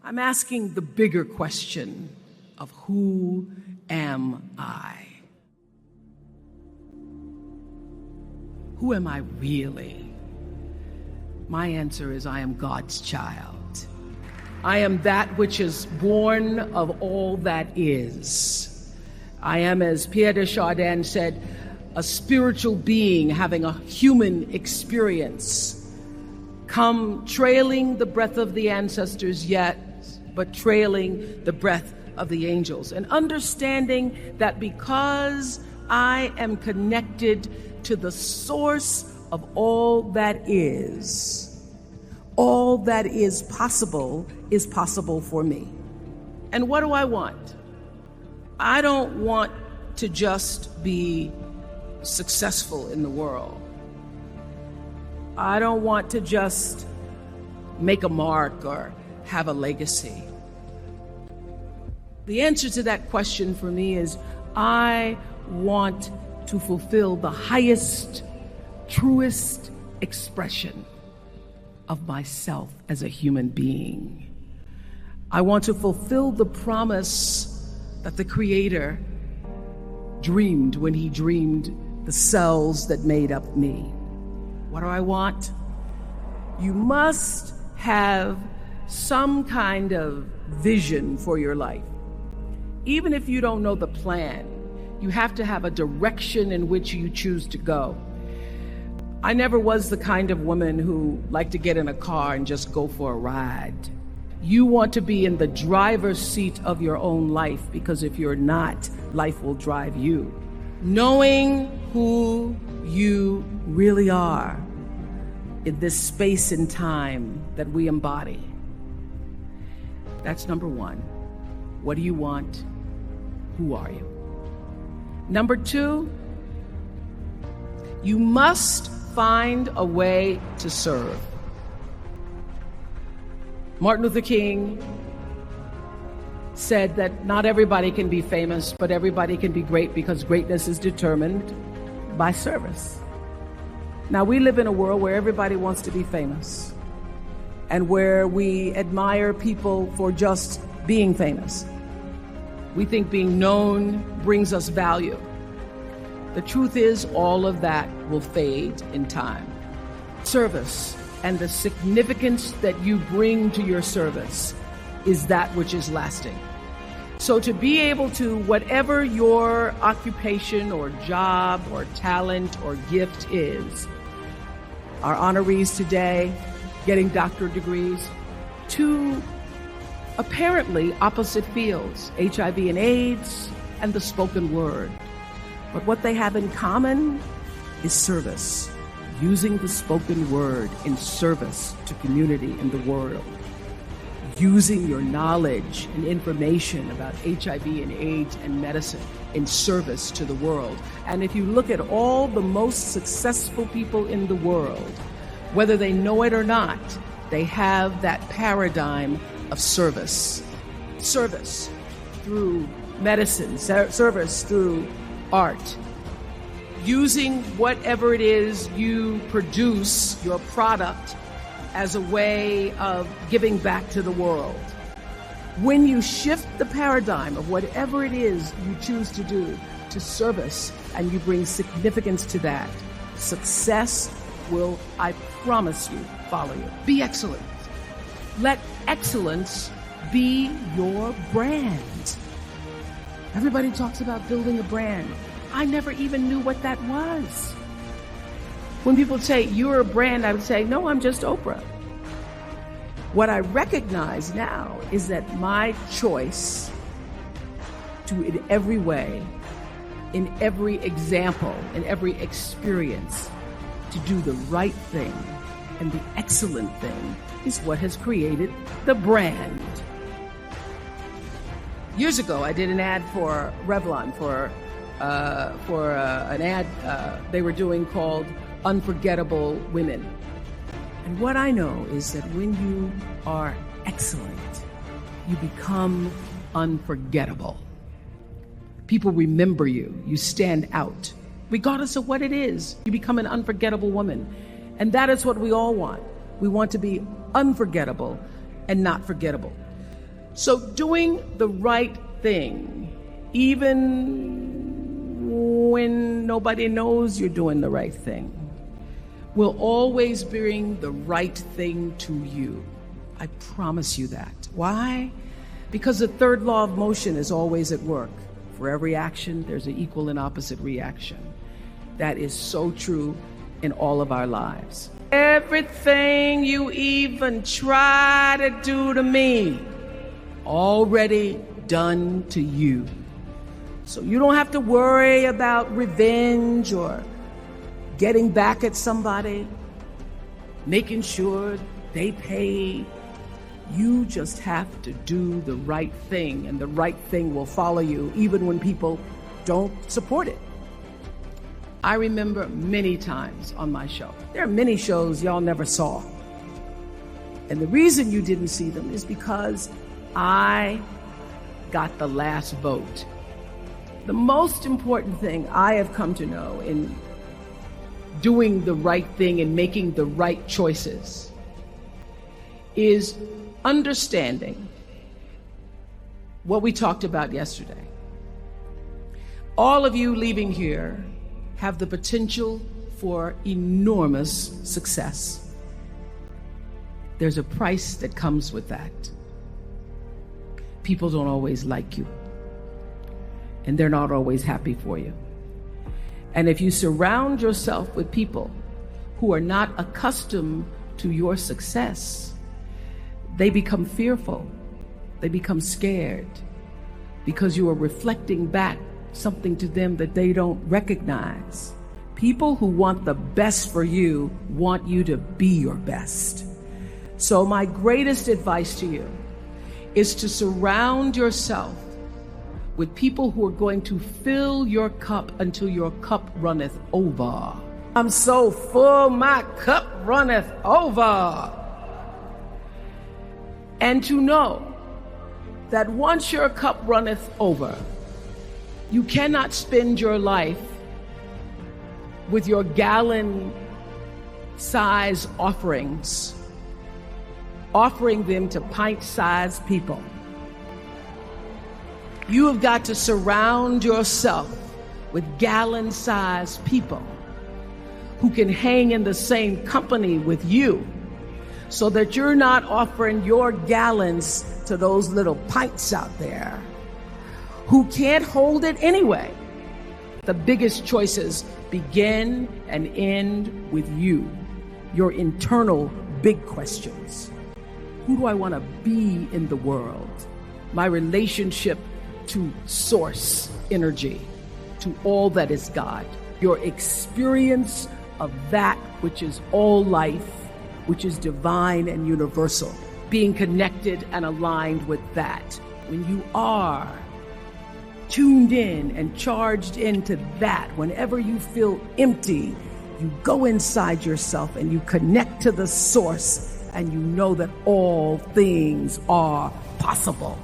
I'm asking the bigger question of who am I? Who am I really? My answer is I am God's child. I am that which is born of all that is. I am, as Pierre de Chardin said, a spiritual being having a human experience, come trailing the breath of the ancestors yet, but trailing the breath of the angels, and understanding that because I am connected to the source of all that is possible for me. And what do I want? I don't want to just be successful in the world. I don't want to just make a mark or have a legacy. The answer to that question for me is I want to fulfill the highest, truest expression of myself as a human being. I want to fulfill the promise that the Creator dreamed when He dreamed the cells that made up me. What do I want? You must have some kind of vision for your life. Even if you don't know the plan, you have to have a direction in which you choose to go. I never was the kind of woman who liked to get in a car and just go for a ride. You want to be in the driver's seat of your own life, because if you're not, life will drive you. Knowing who you really are in this space and time that we embody. That's number one. What do you want? Who are you? Number two, you must find a way to serve. Martin Luther King said that not everybody can be famous, but everybody can be great, because greatness is determined by service. Now, we live in a world where everybody wants to be famous and where we admire people for just being famous. We think being known brings us value. The truth is, all of that will fade in time. Service and the significance that you bring to your service is that which is lasting. So to be able to, whatever your occupation or job or talent or gift is, our honorees today getting doctorate degrees, to apparently opposite fields, HIV and AIDS and the spoken word. But what they have in common is service, using the spoken word in service to community in the world, using your knowledge and information about HIV and AIDS and medicine in service to the world. And if you look at all the most successful people in the world, whether they know it or not, they have that paradigm of service. Service through medicine, service through art. Using whatever it is you produce, your product, as a way of giving back to the world. When you shift the paradigm of whatever it is you choose to do to service, and you bring significance to that, success will, I promise you, follow you. Be excellent. Let excellence be your brand. Everybody talks about building a brand. I never even knew what that was. When people say, you're a brand, I would say, no, I'm just Oprah. What I recognize now is that my choice to, in every way, in every example, in every experience, to do the right thing and the excellent thing is what has created the brand. Years ago, I did an ad for Revlon for an ad they were doing called Unforgettable Women. And what I know is that when you are excellent, you become unforgettable. People remember you. You stand out. Regardless of what it is, you become an unforgettable woman. And that is what we all want. We want to be unforgettable and not forgettable. So doing the right thing, even when nobody knows you're doing the right thing, will always bring the right thing to you. I promise you that. Why? Because the third law of motion is always at work. For every action, there's an equal and opposite reaction. That is so true in all of our lives. Everything you even try to do to me, already done to you. So you don't have to worry about revenge or getting back at somebody, making sure they pay. You just have to do the right thing, and the right thing will follow you even when people don't support it. I remember many times on my show. There are many shows y'all never saw. And the reason you didn't see them is because I got the last vote. The most important thing I have come to know in doing the right thing and making the right choices is understanding what we talked about yesterday. All of you leaving here have the potential for enormous success. There's a price that comes with that. People don't always like you, and they're not always happy for you. And if you surround yourself with people who are not accustomed to your success, they become fearful, they become scared, because you are reflecting back something to them that they don't recognize. People who want the best for you want you to be your best. So my greatest advice to you is to surround yourself with people who are going to fill your cup until your cup runneth over. I'm so full, my cup runneth over. And to know that once your cup runneth over, you cannot spend your life with your gallon-size offerings, offering them to pint-sized people. You have got to surround yourself with gallon-sized people who can hang in the same company with you, so that you're not offering your gallons to those little pints out there who can't hold it anyway. The biggest choices begin and end with you, your internal big questions. Who do I want to be in the world? My relationship to source energy, to all that is God. Your experience of that which is all life, which is divine and universal. Being connected and aligned with that. When you are tuned in and charged into that, whenever you feel empty, you go inside yourself and you connect to the source, and you know that all things are possible.